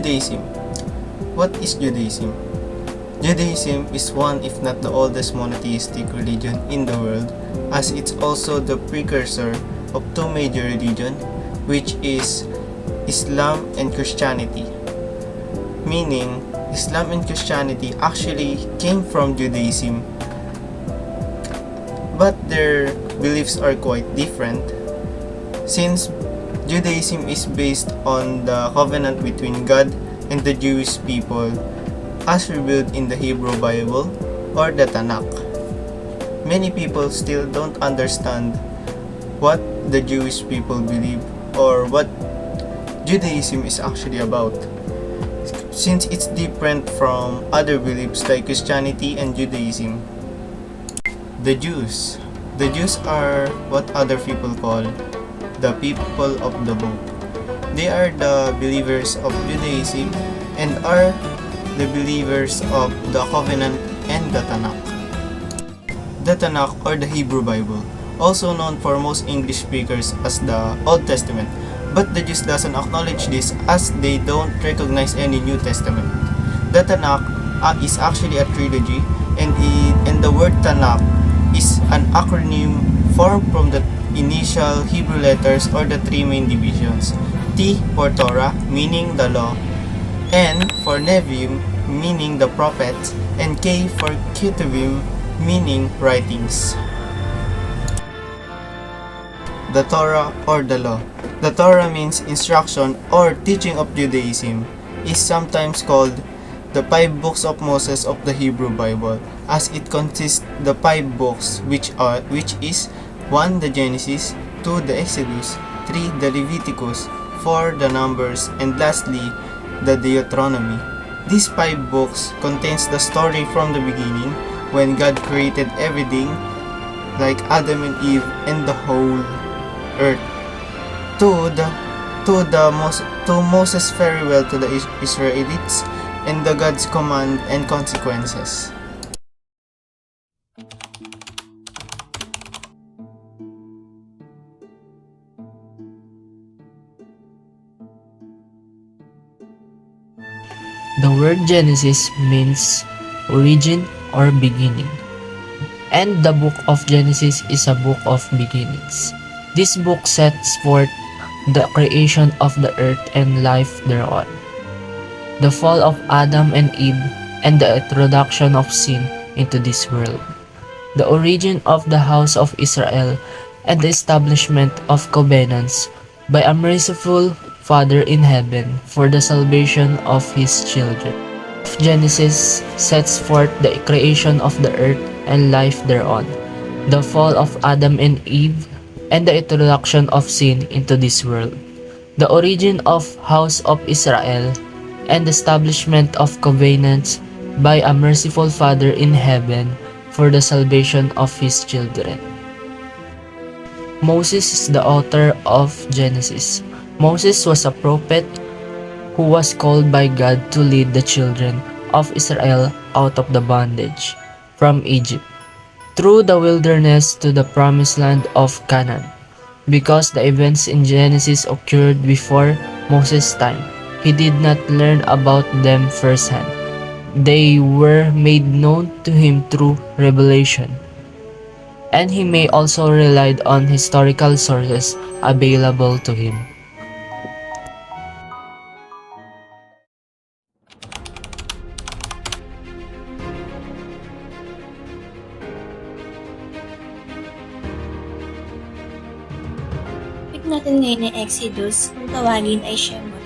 Judaism. What is Judaism? Judaism is one, if not the oldest monotheistic religion in the world, as it's also the precursor of two major religions, which is Islam and Christianity. Meaning, Islam and Christianity actually came from Judaism, but their beliefs are quite different, since Judaism is based on the covenant between God and the Jewish people as revealed in the Hebrew Bible or the Tanakh. Many people still don't understand what the Jewish people believe or what Judaism is actually about, since it's different from other beliefs like Christianity and Judaism. The Jews. The Jews are what other people call the people of the book. They are the believers of Judaism and are the believers of the covenant and the Tanakh. The Tanakh or the Hebrew Bible, also known for most English speakers as the Old Testament, but the Jews doesn't acknowledge this as they don't recognize any New Testament. The Tanakh is actually a trilogy, and the word Tanakh is an acronym formed from the initial Hebrew letters or the three main divisions. T for Torah, meaning the law, N for Nevi'im, meaning the prophets, and K for Ketuvim, meaning writings. The Torah or the law. The Torah means instruction or teaching of Judaism, is sometimes called the 5 books of Moses of the Hebrew Bible, as it consists the 5 books which is 1. The Genesis, 2. The Exodus, 3. The Leviticus, 4. The Numbers, and lastly, the Deuteronomy. These 5 books contains the story from the beginning when God created everything like Adam and Eve and the whole earth to Moses very well to the Israelites and the God's command and consequences. The word Genesis means origin or beginning, and the book of Genesis is a book of beginnings. This book sets forth the creation of the earth and life thereon, the fall of Adam and Eve, and the introduction of sin into this world, the origin of the house of Israel, and the establishment of covenants by a merciful Father in heaven for the salvation of his children. Genesis sets forth the creation of the earth and life thereon, the fall of Adam and Eve, and the introduction of sin into this world, the origin of house of Israel, and the establishment of covenants by a merciful Father in heaven for the salvation of his children. Moses is the author of Genesis. Moses was a prophet who was called by God to lead the children of Israel out of the bondage from Egypt through the wilderness to the promised land of Canaan. Because the events in Genesis occurred before Moses' time, he did not learn about them firsthand. They were made known to him through revelation, and he may also relied on historical sources available to him. Natin ngayon ay Exodus, kung tawagin ay Shemot.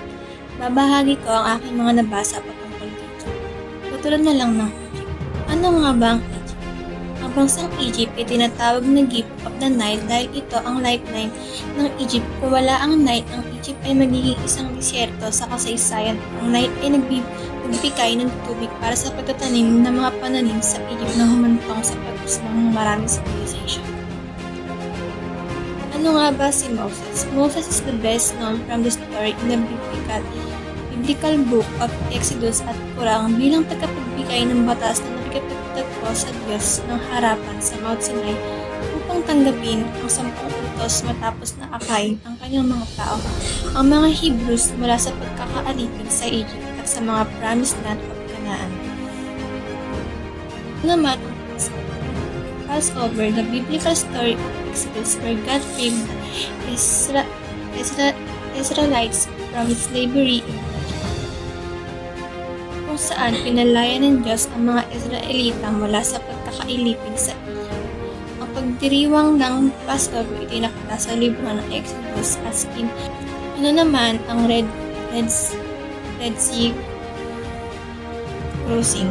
Babahagi ko ang aking mga nabasa patungkol dito. Katulad na lang ng Egypt. Ano nga ba ang Egypt? Ang bansang Egypt ay tinatawag na gift of the Nile dahil ito ang lifeline ng Egypt. Kung wala ang Nile, ang Egypt ay magiging isang disyerto sa kasaysayan. Ang Nile ay nagbibigay ng tubig para sa pagtatanim ng mga pananim sa Egypt na humantong sa pagpus ng maraming civilization. Ano nga ba si Moses? Moses is the best known from the story in the biblical book of Exodus at Quran bilang tagapagbigay ng batas na nakikipagtagpo sa Diyos ng harapan sa Mount Sinai upang tanggapin ang 10 utos matapos na akayin ang kanyang mga tao, ang mga Hebrews mula sa pagkakaalipin sa Egypt. sa mga promised land of Canaan. Naman, Passover, the biblical story of Exodus where God freed Israelites from slavery in Egypt, kung saan pinalaya ng Diyos ang mga Israelita mula sa pagkakailipin sa Egypt. Ang pagdiriwang ng Passover itinakda sa libro ng Exodus as in naman ang Red Sea crossing.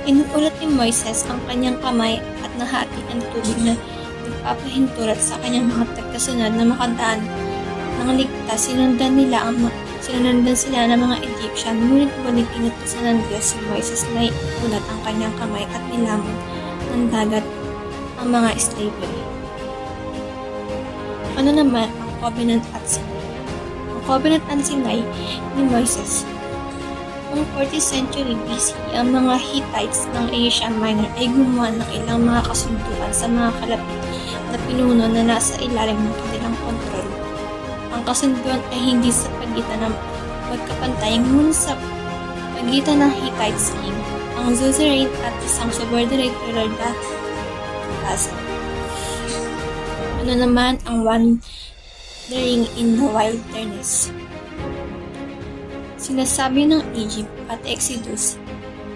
Inuulat ni Moises ang kanyang kamay at nahati ang tubig na nagpapahinturat sa kanyang mga tagasunod na makadaan ng ligtas. Sinundan sila ng mga Egyptian, ngunit muling inutusan ng Diyos si Moises na iulat ang kanyang kamay at nilamon ng dagat ang mga slavery. Ano naman ang Covenant at Sinai? Ang Covenant at Sinai ni Moises. Noong 40th century BC, ang mga Hittites ng Asia Minor ay gumawa ng ilang mga kasunduan sa mga kalapit na pinuno na nasa ilalim ng kanilang kontrol. Ang kasunduan ay hindi sa pagitan ng pagkapantay, ngunit sa pagitan ng Hittite king, ang suzerain at isang subordinate ruler na vassal. Ano naman ang wandering in the wilderness? Sinasabi ng Egypt at Exodus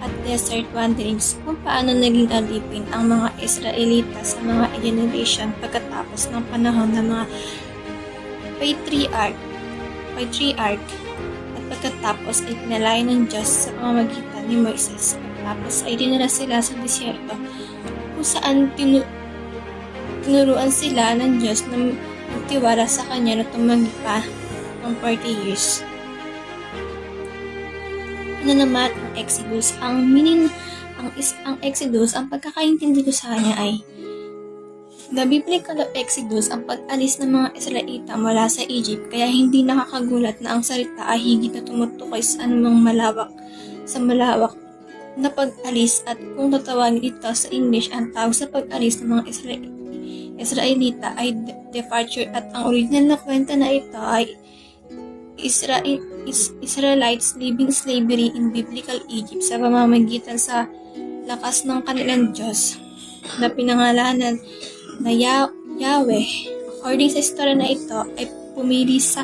at desert wanderings kung paano naging alipin ang mga Israelita sa mga generation pagkatapos ng panahon ng mga patriarch at pagkatapos ay pinalaya ng Diyos sa pamamagitan ni Moises. Pagkatapos ay dinala sila sa disyerto kung saan tinuruan sila ng Diyos na magtiwala sa Kanya na tumagi pa ng 40 years. Ano naman ang Exodus? Ang Exodus, ang pagkakaintindi ko sa kanya ay the biblical Exodus, ang pag-alis ng mga Israelita mula sa Egypt, kaya hindi nakakagulat na ang salita ay higit na tumutukoy sa anumang malawak na pag-alis, at kung tatawagin ito sa English, ang tawag sa pag-alis ng mga Israelita ay departure, at ang original na kwenta na ito ay Israelites leaving slavery in biblical Egypt sa pamamagitan sa lakas ng kanilang Diyos na pinangalanan na Yahweh. According sa istorya na ito, ay pumili sa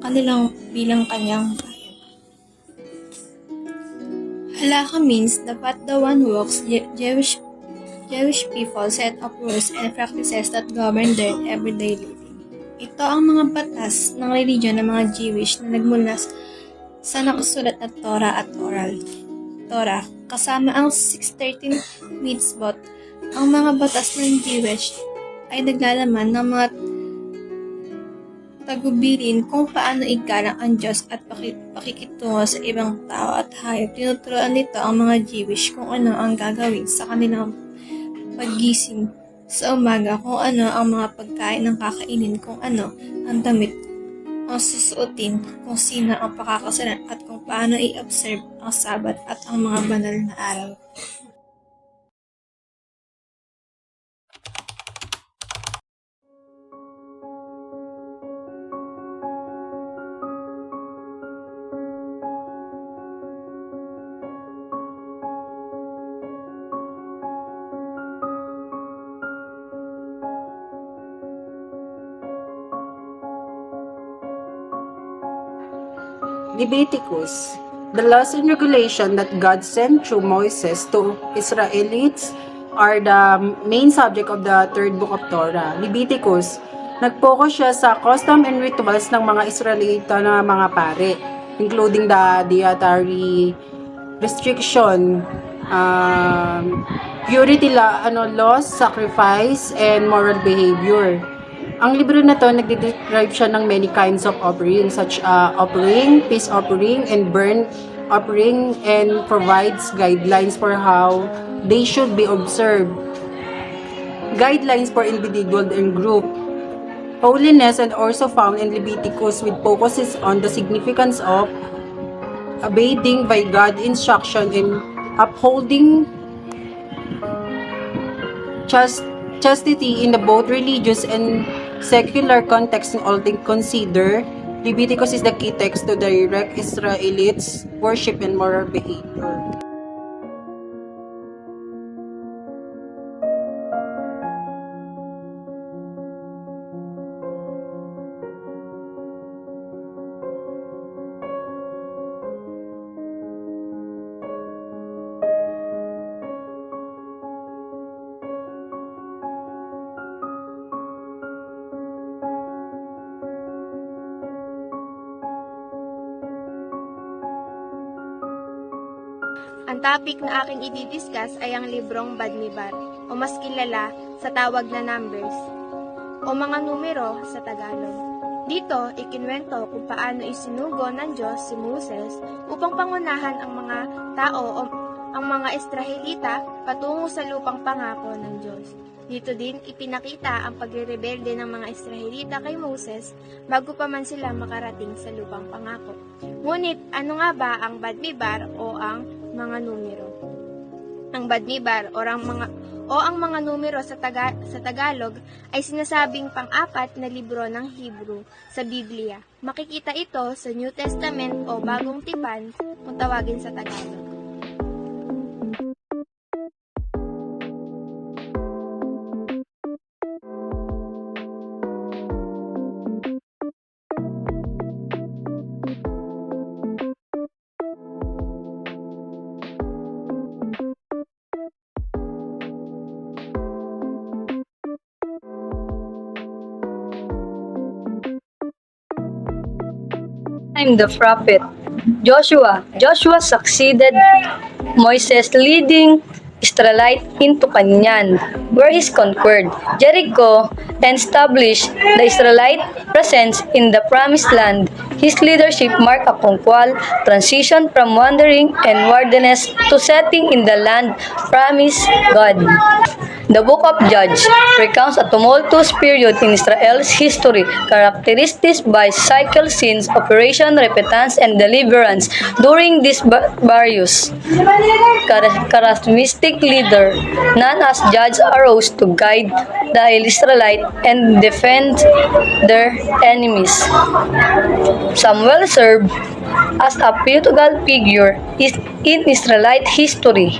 kanilang bilang kanyang bayan. Halakha means dapat the one walks. Jewish people set of rules and practices that govern their everyday living. Ito ang mga batas ng religiyon ng mga Jewish na nagmula sa nakasulat na Torah at oral. Torah, kasama ang 613 mitzvot. Ang mga batas ng Jewish ay naglalaman ng mga tagubilin kung paano igalang ang Diyos at pakikitungo sa ibang tao at hayop. Tinuturuan nito ang mga Jewish kung ano ang gagawin sa kanilang paggising sa umaga, kung ano ang mga pagkain ng kakainin, kung ano ang damit ang susuotin, kung sino ang pakakasalan, at kung paano i-observe ang Sabbath at ang mga banal na araw. Leviticus, the laws and regulation that God sent through Moses to Israelites are the main subject of the third book of Torah. Leviticus, nag-focus siya sa custom and rituals ng mga Israelita na mga pare, including the dietary restriction, purity laws, sacrifice, and moral behavior. Ang libro na to, nagde-describe siya ng many kinds of offering, such offering, peace offering, and burnt offering, and provides guidelines for how they should be observed. Guidelines for individual and group. Holiness and also found in Leviticus, with focuses on the significance of abiding by God's instruction and upholding chastity in the both religious and secular context in all things considered. Leviticus is the key text to direct Israelites' worship and moral behavior. Ang topic na aking i-discuss ay ang librong Badmibar o mas kilala sa tawag na Numbers o mga numero sa Tagalog. Dito, ikinwento kung paano isinugo ng Diyos si Moses upang pangunahan ang mga tao o ang mga Israelita patungo sa lupang pangako ng Diyos. Dito din ipinakita ang pagre-rebelde ng mga Israelita kay Moses bago pa man sila makarating sa lupang pangako. Ngunit ano nga ba ang Badmibar o ang mga numero? Ang Badmibar o ang mga numero sa Tagalog ay sinasabing pang-apat na libro ng Hebrew sa Biblia. Makikita ito sa New Testament o Bagong Tipan kung tawagin sa Tagalog. I'm the prophet. Joshua succeeded Moses, leading Israelite into Canaan, where he conquered Jericho and established the Israelite presence in the Promised Land. His leadership marked a punctual transition from wandering and wilderness to settling in the land promised God. The book of Judges recounts a tumultuous period in Israel's history, characterized by cycle scenes, operation, repentance, and deliverance. During this various charismatic leader, known as judge, arose to guide the Israelites and defend their enemies. Samuel served as a pivotal figure in Israelite history,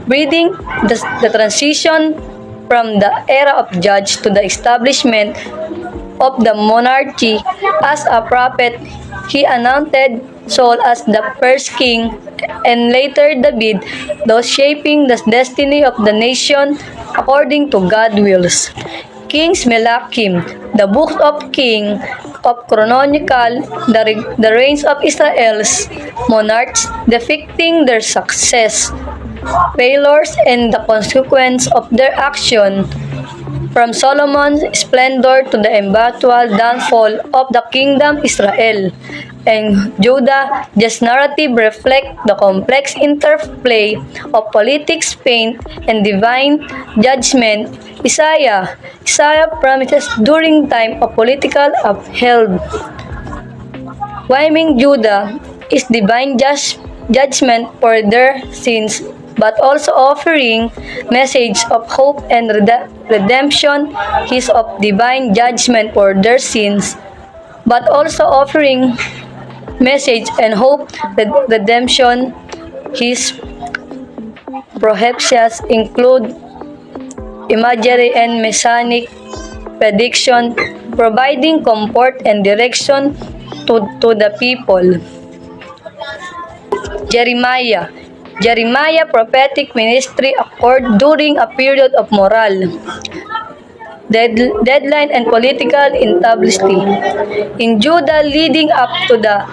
breathing the transition from the era of judge to the establishment of the monarchy. As a prophet, he anointed Saul as the first king and later David, thus shaping the destiny of the nation according to God's wills. Kings Melachim, the Book of Kings of Chronicle, the reigns of Israel's monarchs, depicting their success, failures, and the consequence of their action, from Solomon's splendor to the eventual downfall of the kingdom Israel and Judah. This narrative reflects the complex interplay of politics, faith, and divine judgment. Isaiah promises during time of political upheaval, blaming Judah is divine judgment for their sins, but also offering message of hope and redemption. His of divine judgment for their sins, but also offering message and hope redemption. His prophecies include imagery and messianic prediction, providing comfort and direction to the people. Jeremiah prophetic ministry occurred during a period of moral deadline and political instability in Judah leading up to the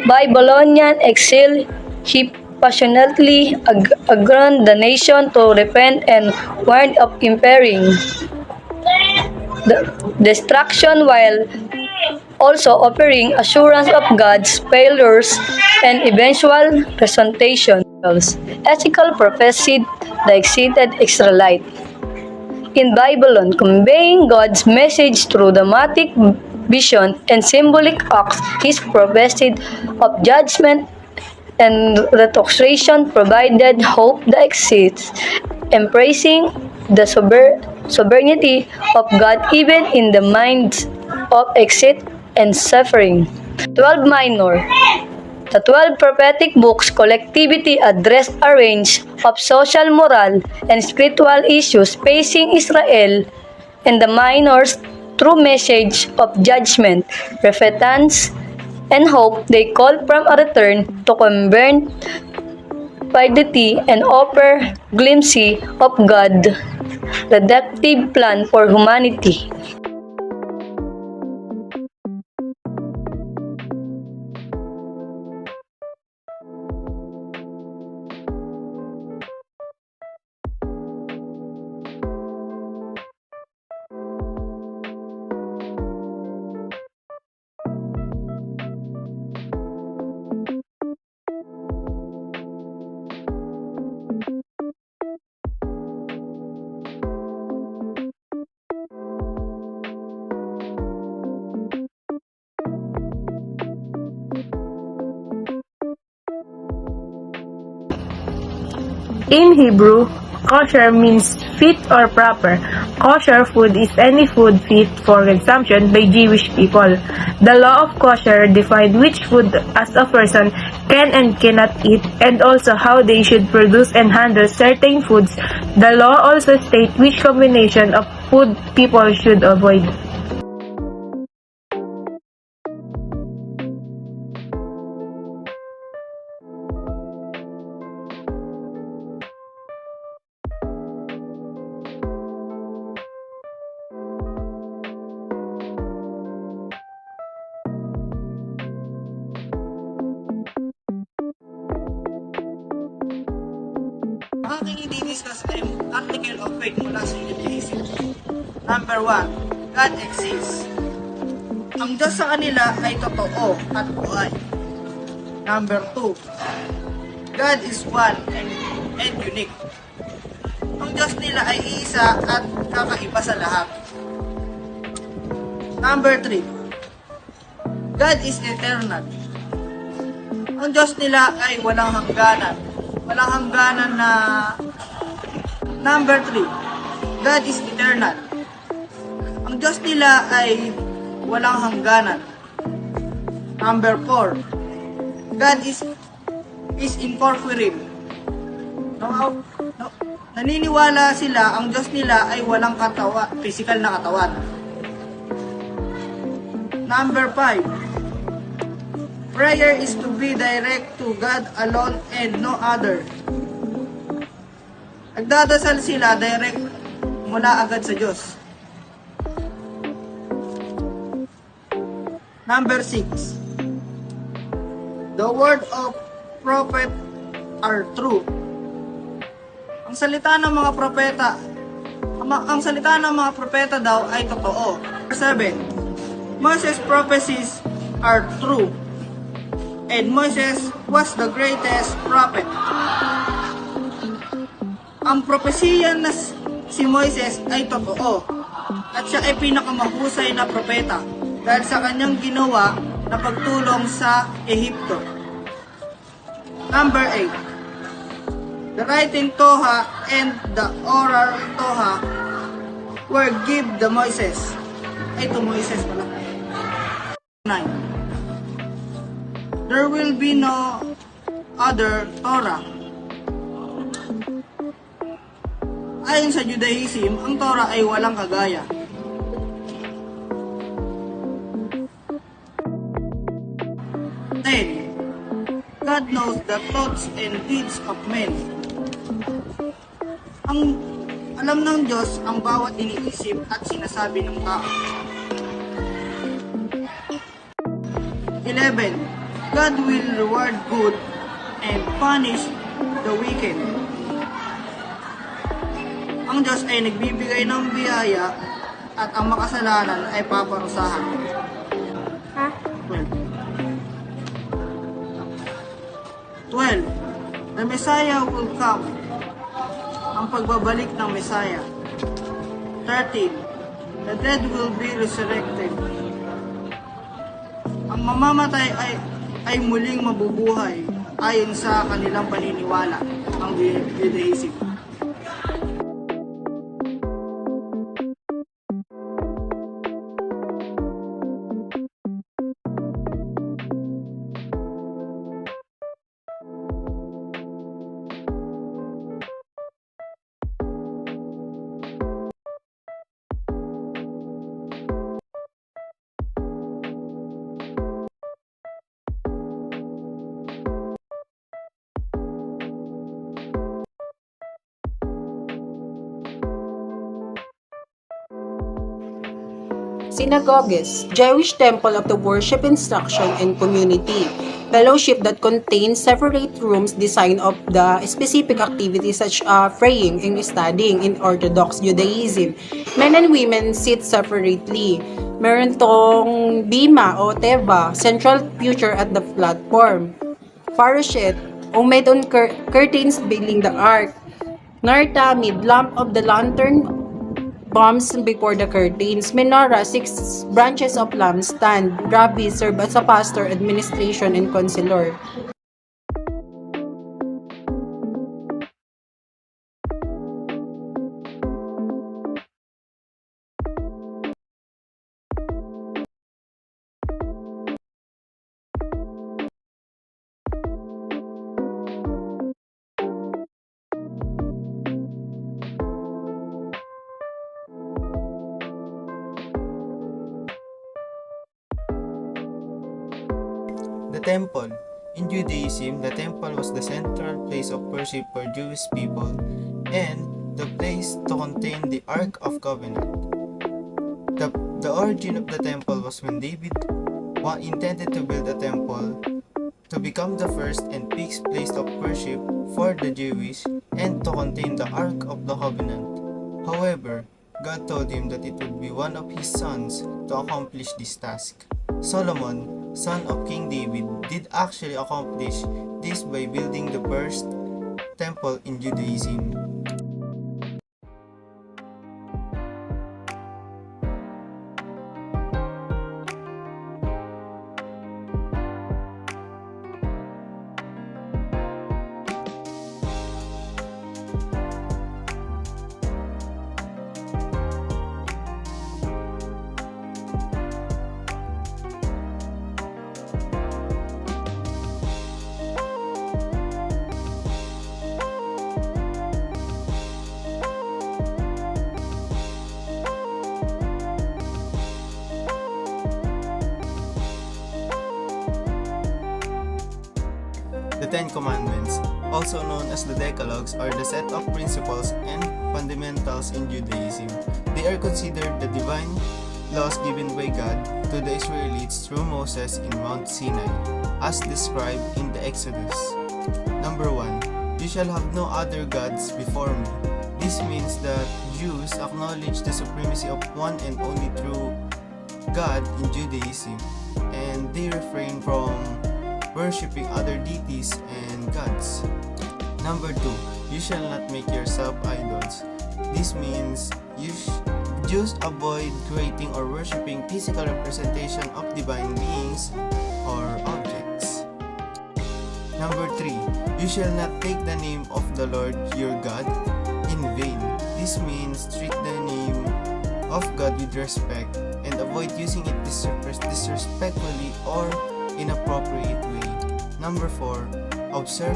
Babylonian exile. He passionately urged the nation to repent and warned of impending destruction, while also offering assurance of God's failures and eventual restoration. Ezekiel prophesied the exiled Israelite in Babylon, conveying God's message through dramatic vision and symbolic acts. His prophecy of judgment and restoration provided hope that exists, embracing the sovereignty of God even in the minds of exit and suffering. 12 minor. The 12 prophetic books collectively address a range of social, moral, and spiritual issues facing Israel, and the minor's true message of judgment, repentance, and hope. They call from a return to convert piety and offer glimpses of God's redemptive plan for humanity. In Hebrew, kosher means fit or proper. Kosher food is any food fit for consumption by Jewish people. The law of kosher defined which food as a person can and cannot eat, and also how they should produce and handle certain foods. The law also states which combination of food people should avoid. Ang aking i-discuss ay article of faith mula sa Judaism. Number 1, God exists. Ang Diyos sa kanila ay totoo at buhay. Number 2, God is one and unique. Ang Diyos nila ay iisa at kakaiba sa lahat. Number 3, God is eternal. Ang Diyos nila ay walang hangganan. Walang hangganan na. Number 3, God is eternal. Ang Diyos nila ay walang hangganan. Number 4, God is incorporeal. Naniniwala sila ang Diyos nila ay walang katawan, physical na katawan. Number 5, prayer is to be direct to God alone and no other. Nagdadasal sila direct mula agad sa Diyos. Number 6, the word of prophet are true. Ang salita ng mga propeta, daw ay totoo. Number 7, Moses' prophecies are true. And Moses was the greatest prophet. Ang propesiya na si Moises ay totoo at siya ay pinakamahusay na propeta dahil sa kanyang ginawa na pagtulong sa Ehipto. Number 8, the writing Torah and the oral Torah were given to Moses. Ay, to Moises pala. 9, there will be no other Torah. Ayon sa Judaism, ang Torah ay walang kagaya. God knows the thoughts and deeds of men. Ang alam ng Diyos ang bawat iniisip at sinasabi ng tao. 11. God will reward good and punish the wicked. Ang Diyos ay nagbibigay ng biyaya at ang makasalanan ay paparusahan. 12. The Messiah will come. Ang pagbabalik ng Messiah. 13. The dead will be resurrected. Ang mamamatay ay muling mabubuhay ayon sa kanilang paniniwala, ang Judaism. Synagogues, Jewish temple of the worship instruction and community. Fellowship that contains separate rooms designed of the specific activities such as praying and studying in Orthodox Judaism. Men and women sit separately. Meron tong bima o teva, central future at the platform. Parashet, made on curtains veiling the ark. Nartamid, lamp of the lantern bombs before the curtains. Menorah, 6 branches of lampstand. Rabbi serve as a pastor, administration, and counselor. The temple. In Judaism, the temple was the central place of worship for Jewish people and the place to contain the Ark of Covenant. The origin of the temple was when David intended to build a temple to become the first and fixed place of worship for the Jewish and to contain the Ark of the Covenant. However, God told him that it would be one of his sons to accomplish this task. Solomon, son of King David, did actually accomplish this by building the first temple in Judaism. The Ten Commandments, also known as the Decalogues, are the set of principles and fundamentals in Judaism. They are considered the divine laws given by God to the Israelites through Moses in Mount Sinai, as described in the Exodus. Number 1. You shall have no other gods before me. This means that Jews acknowledge the supremacy of one and only true God in Judaism, and they refrain from worshipping other deities and gods. Number 2. You shall not make yourself idols. This means Jews avoid creating or worshipping physical representation of divine beings or objects. Number 3. You shall not take the name of the Lord your God in vain. This means treat the name of God with respect and avoid using it disrespectfully or inappropriate way. Number 4. Observe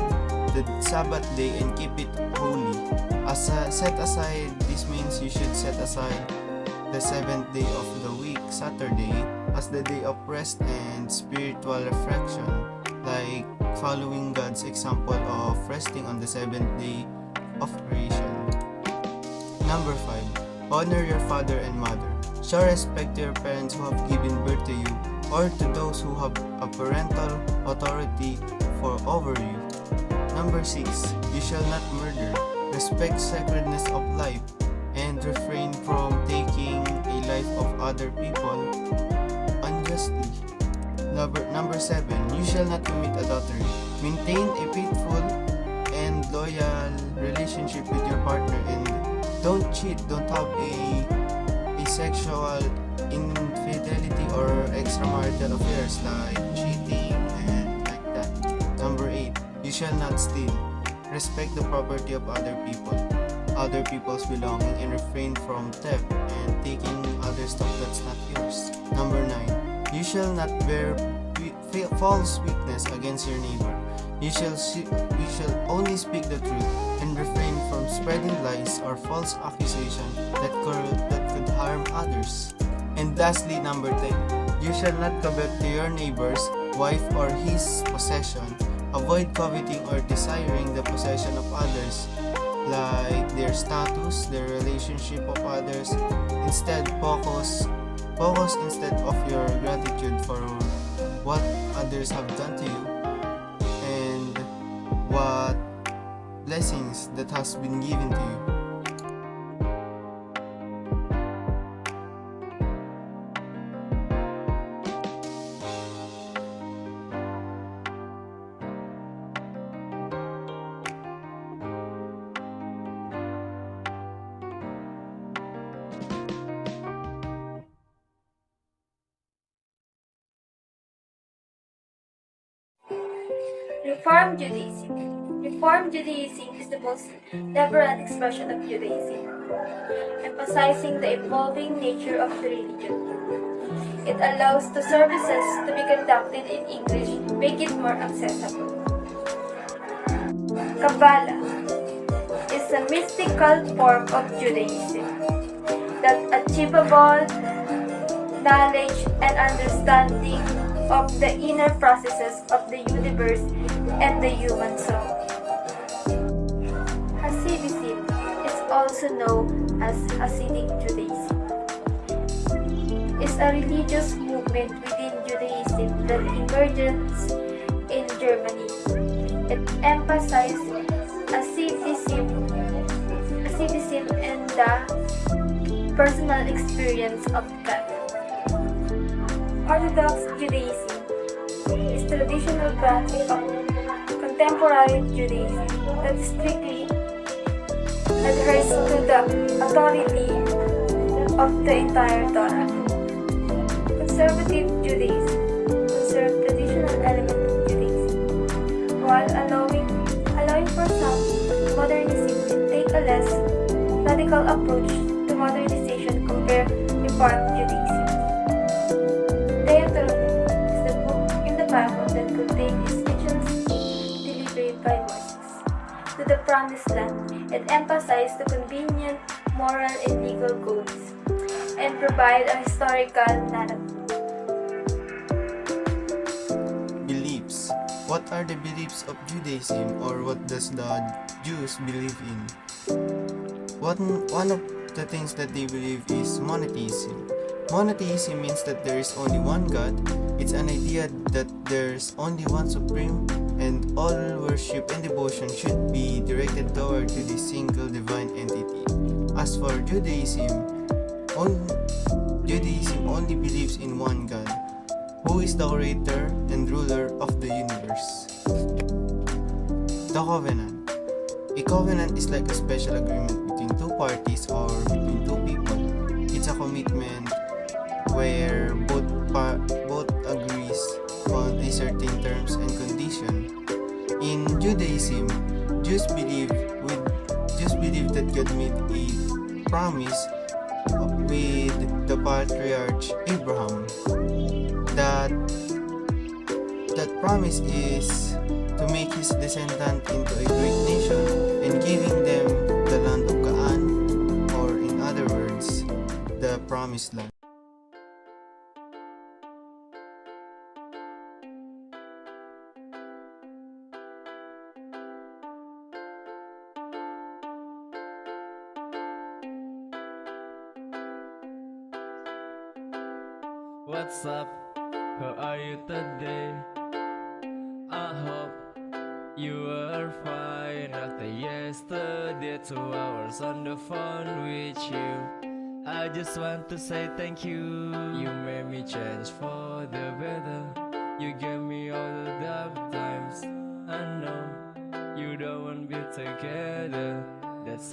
the Sabbath day and keep it holy. Set aside, this means you should set aside the 7th day of the week, Saturday, as the day of rest and spiritual reflection, like following God's example of resting on the 7th day of creation. Number 5. Honor your father and mother. Show respect to your parents who have given birth to you, or to those who have a parental authority over you. Number 6. You shall not murder. Respect sacredness of life and refrain from taking a life of other people unjustly. Number 7. You shall not commit adultery. Maintain a faithful and loyal relationship with your partner and don't cheat, don't have a sexual infidelity or extramarital affairs like cheating and like that. Number 8. You shall not steal. Respect the property of other people's belonging, and refrain from theft and taking other stuff that's not yours. Number 9. You shall not bear false witness against your neighbor. You shall only speak the truth and refrain from spreading lies or false accusation that could harm others. And lastly, number 10. You shall not covet to your neighbor's wife or his possession. Avoid coveting or desiring the possession of others, like their status, their relationship of others. Instead, focus Focus instead of your gratitude for what others have done to you and what blessings that has been given to you. Reform Judaism. Reform Judaism is the most liberal expression of Judaism, emphasizing the evolving nature of the religion. It allows the services to be conducted in English, make it more accessible. Kabbalah is a mystical form of Judaism that achievable knowledge and understanding of the inner processes of the universe and the human soul. Hasidism is also known as Hasidic Judaism. It's a religious movement within Judaism that emerged in Germany. It emphasizes asceticism and the personal experience of God. Orthodox Judaism is traditional practice of contemporary Judaism that strictly adheres to the authority of the entire Torah. Conservative Judaism conserves traditional elements of Judaism, while allowing for some modernism to take a less radical approach to modernization compared to Reformed Judaism. Dietary is the book in the Bible that contains instructions delivered by Moses to the Promised Land. It emphasizes the convenient moral and legal codes and provide a historical narrative. Beliefs. What are the beliefs of Judaism, or what does the Jews believe in? One of the things that they believe is monotheism. Monotheism means that there is only one God. It's an idea that there's only one supreme and all worship and devotion should be directed toward to this single divine entity. As for Judaism only believes in one God, who is the creator and ruler of the universe. The covenant. A covenant is like a special agreement between two parties or between two people. It's a commitment where both agrees on a certain terms and condition. In Judaism, Jews believe that God made a promise with the patriarch Abraham. That promise is to make his descendant into a great nation and giving them the land of Canaan, or in other words, the promised land. What's up? How are you today? I hope you are fine. After yesterday, 2 hours on the phone with you, I just want to say thank you. You made me change for the better. You gave me all the dark times. I know you don't want to be together. That's